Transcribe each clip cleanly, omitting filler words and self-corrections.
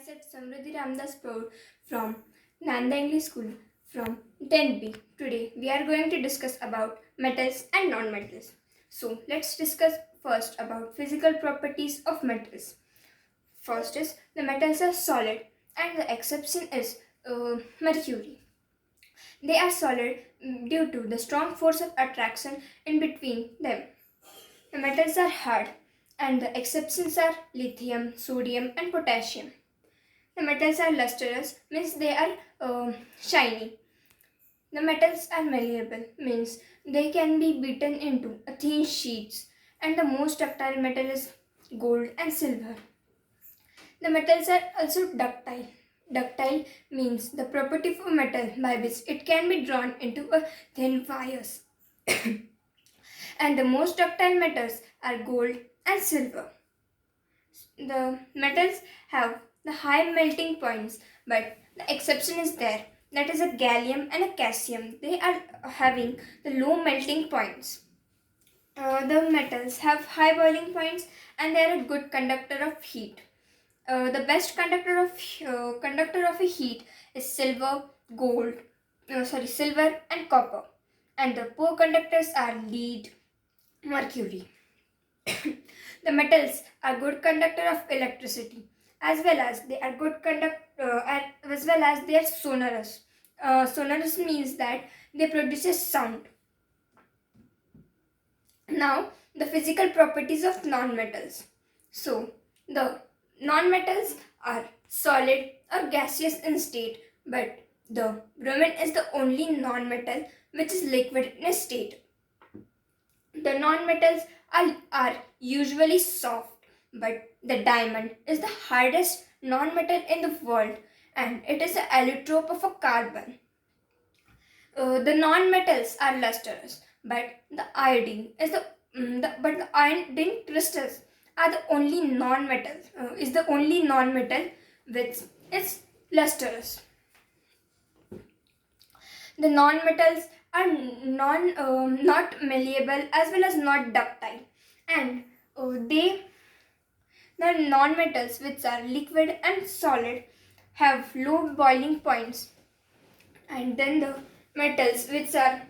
myself Samrudhi Paul from Dnyanada English School from 10B. Today we are going to discuss about metals and non-metals. So let's discuss first about physical properties of metals. First is the metals are solid and the exception is mercury. They are solid due to the strong force of attraction in between them. The metals are hard and the exceptions are lithium, sodium and potassium. The metals are lustrous, means they are shiny. The metals are malleable, means they can be beaten into thin sheets. And the most ductile metal is gold and silver. The metals are also ductile. Ductile means the property of a metal by which it can be drawn into a thin wires. And the most ductile metals are gold and silver. The metals have the high melting points, but the exception is there. That is a gallium and a caesium. They are having the low melting points. The metals have high boiling points and they are a good conductor of heat. The best conductor of a heat is silver and copper, and the poor conductors are lead, mercury. The metals are good conductor of electricity, as well as they are good as well as they are sonorous. Sonorous means that they produce sound. Now, the physical properties of non-metals. So, the non-metals are solid or gaseous in state, but the bromine is the only non-metal which is liquid in a state. The non-metals are usually soft, but the diamond is the hardest non-metal in the world and it is the allotrope of a carbon. The non-metals are lustrous, but the iodine crystals are the only non-metal which is lustrous. The non-metals are not malleable as well as not ductile, and the non-metals which are liquid and solid have low boiling points, and then the metals which are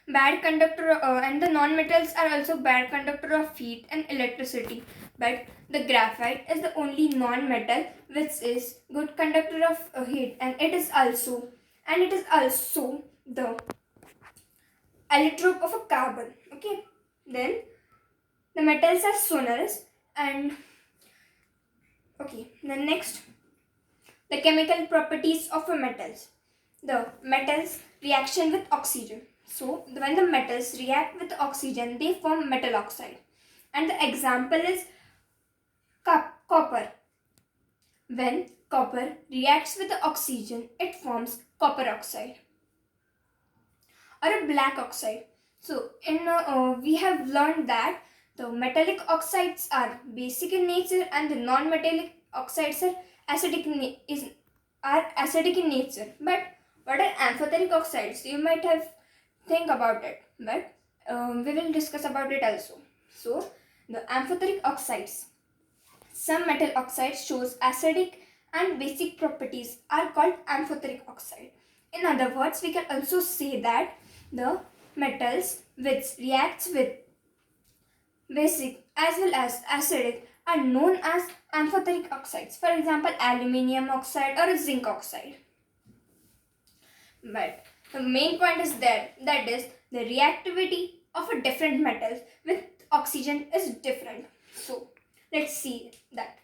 bad conductor and the non-metals are also bad conductor of heat and electricity, but the graphite is the only non-metal which is good conductor of heat, and it is also the allotrope of a carbon. Okay, then the metals are sonorous, and then next, the chemical properties of a metals. The metals reaction with oxygen. So when the metals react with oxygen, they form metal oxide, and the example is copper. When copper reacts with the oxygen, it forms copper oxide or a black oxide. So we have learned that the metallic oxides are basic in nature and the non-metallic oxides are acidic in nature. But what are amphoteric oxides? You might have think about it, but we will discuss about it also. So the amphoteric oxides. Some metal oxides shows acidic and basic properties are called amphoteric oxide. In other words, we can also say that the metals which reacts with basic as well as acidic are known as amphoteric oxides. For example, aluminium oxide or zinc oxide. But the main point is there, that is the reactivity of a different metals with oxygen is different. So let's see that.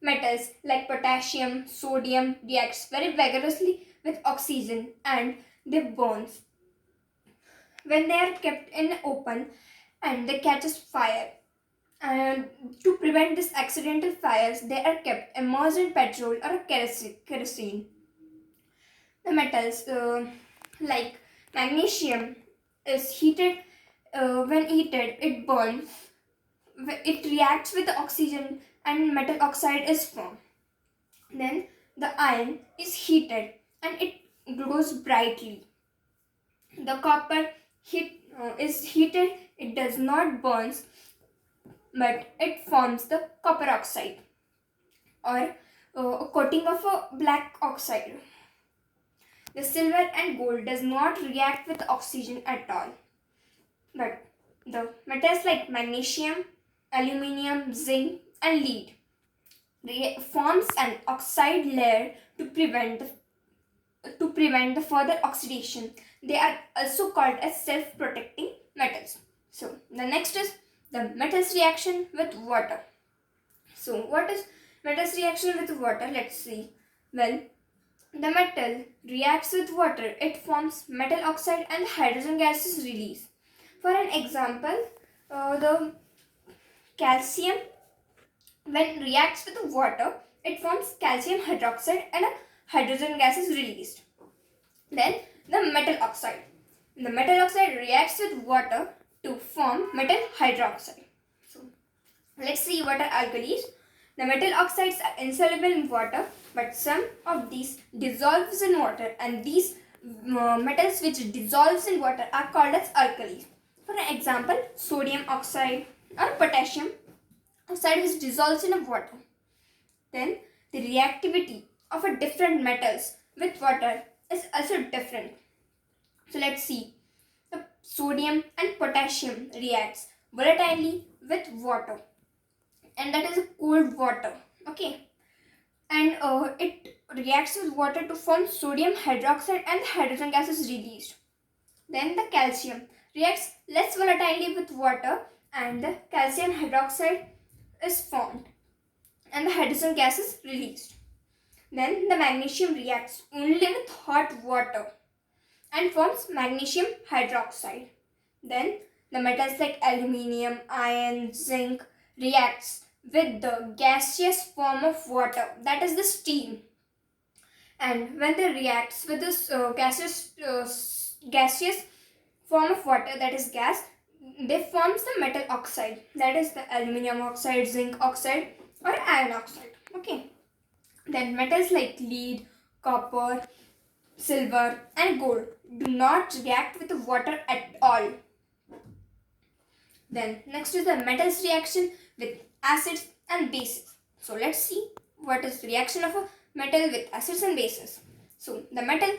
Metals like potassium, sodium reacts very vigorously with oxygen and they burns when they are kept in open and they catches fire. And to prevent this accidental fires, they are kept immersed in petrol or kerosene. The metals like magnesium is heated. When heated, it burns. It reacts with the oxygen and metal oxide is formed. Then the iron is heated and it glows brightly. The copper is heated. It does not burn, but it forms the copper oxide. Or a coating of a black oxide. The silver and gold does not react with oxygen at all. But the metals like magnesium, aluminium, zinc and lead forms an oxide layer to prevent the further oxidation. They are also called as self-protecting metals. So the next is the metals reaction with water. So what is metals reaction with water? Let's see. Well, the metal reacts with water. It forms metal oxide and hydrogen gas is released. For an example, the calcium, when reacts with water, it forms calcium hydroxide and a hydrogen gas is released. Then the metal oxide. The metal oxide reacts with water to form metal hydroxide. So let's see what are alkalis. The metal oxides are insoluble in water, but some of these dissolves in water, and these metals which dissolves in water are called as alkalis. For an example, sodium oxide or potassium oxide which dissolves in water. Then the reactivity of a different metals with water is also different. So let's see. The sodium and potassium reacts volatilely with water, and that is cold water. Okay, and it reacts with water to form sodium hydroxide and hydrogen gas is released. Then the calcium reacts less volatilely with water, and the calcium hydroxide is formed and the hydrogen gas is released. Then the magnesium reacts only with hot water and forms magnesium hydroxide. Then the metals like aluminium, iron, zinc reacts with the gaseous form of water, that is the steam. And when they reacts with this gaseous form of water, that is gas, they forms the metal oxide, that is the aluminium oxide, zinc oxide or iron oxide. Okay. Then metals like lead, copper, silver and gold do not react with the water at all. Then next is the metals reaction with acids and bases. So let's see what is the reaction of a metal with acids and bases. So the metal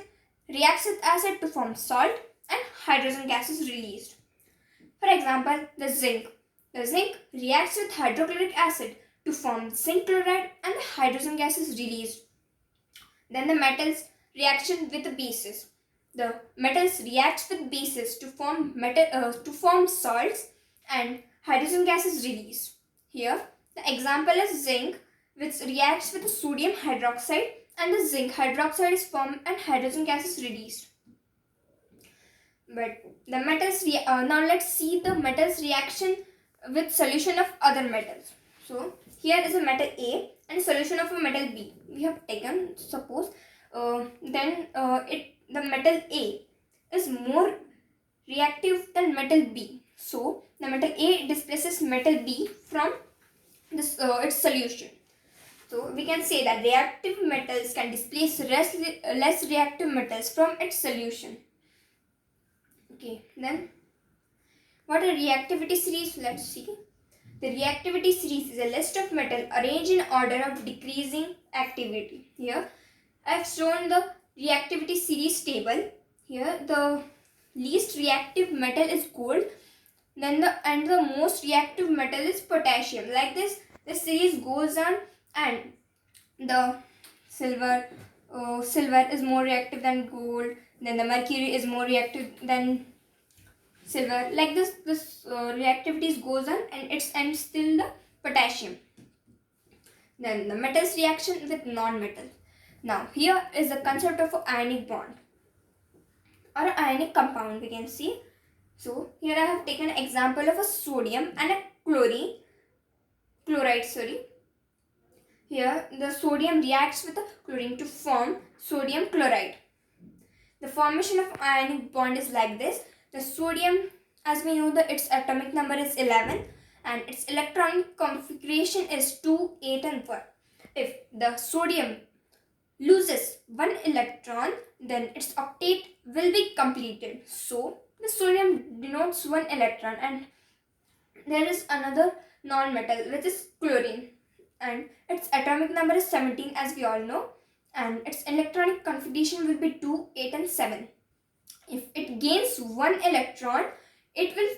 reacts with acid to form salt and hydrogen gas is released. For example, the zinc. The zinc reacts with hydrochloric acid to form zinc chloride and the hydrogen gas is released. Then the metals reaction with the bases. The metals reacts with bases to form salts and hydrogen gas is released. Here the example is zinc, which reacts with the sodium hydroxide and the zinc hydroxide is formed and hydrogen gas is released. But the metals now let's see the metals reaction with solution of other metals. So here is a metal A and a solution of a metal B. We have taken, suppose, the metal A is more reactive than metal B. So the metal A displaces metal B from this its solution. So we can say that reactive metals can displace less reactive metals from its solution. Okay, then what are reactivity series? Let's see. The reactivity series is a list of metal arranged in order of decreasing activity. Here I have shown the reactivity series table. Here the least reactive metal is gold, then the most reactive metal is potassium. Like this, the series goes on, and the silver is more reactive than gold. Then the mercury is more reactive than silver. Like this reactivity goes on, and it ends till the potassium. Then the metals reaction with non-metal. Now here is the concept of an ionic bond or an ionic compound, we can see. So here I have taken an example of a sodium and a chloride. Here the sodium reacts with the chlorine to form sodium chloride. The formation of ionic bond is like this. The sodium, as we know, its atomic number is 11 and its electronic configuration is 2, 8 and 1. If the sodium loses one electron, then its octet will be completed. So the sodium denotes one electron, and there is another non-metal which is chlorine. and its atomic number is 17, as we all know, and its electronic configuration will be 2, 8 and 7. If it gains one electron, it will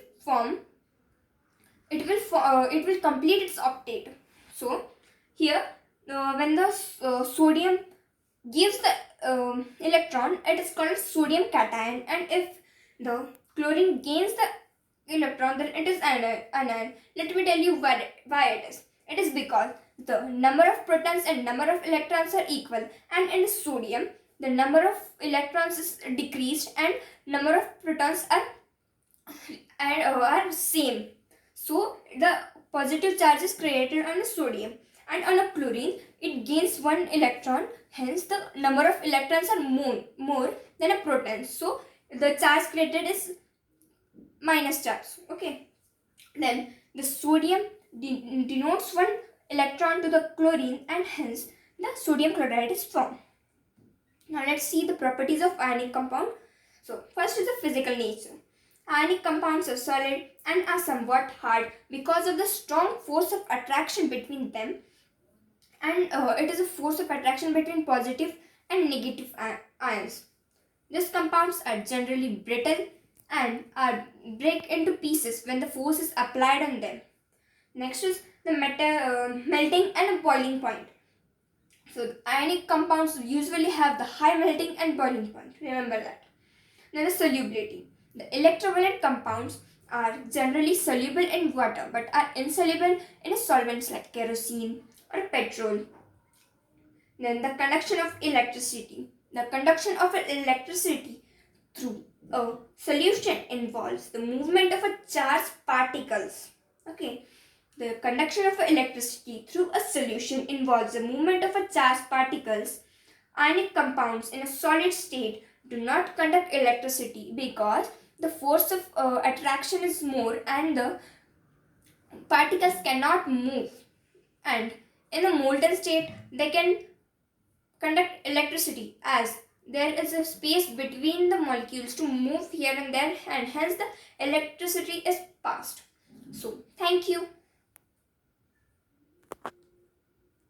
complete its octet. So here when the sodium gives the electron, it is called sodium cation, and if the chlorine gains the electron, then it is anion. Let me tell you why it is. It is because the number of protons and number of electrons are equal, and in sodium the number of electrons is decreased and number of protons are same. So the positive charge is created on the sodium, and on a chlorine it gains one electron, hence the number of electrons are more than a proton, so the charge created is minus charge. Okay, then the sodium denotes one electron to the chlorine, and hence the sodium chloride is formed. Now let's see the properties of ionic compound. So first is the physical nature. Ionic compounds are solid and are somewhat hard because of the strong force of attraction between them, and it is a force of attraction between positive and negative ions. These compounds are generally brittle and are break into pieces when the force is applied on them. Next is the melting and boiling point. So ionic compounds usually have the high melting and boiling point. Remember that. Then the solubility. The electrovalent compounds are generally soluble in water but are insoluble in solvents like kerosene or petrol. Then the conduction of electricity. The conduction of electricity through a solution involves the movement of a charged particles. Okay. The conduction of electricity through a solution involves the movement of a charged particles. Ionic compounds in a solid state do not conduct electricity because the force of attraction is more and the particles cannot move. And in a molten state, they can conduct electricity as there is a space between the molecules to move here and there, and hence the electricity is passed. So, thank you.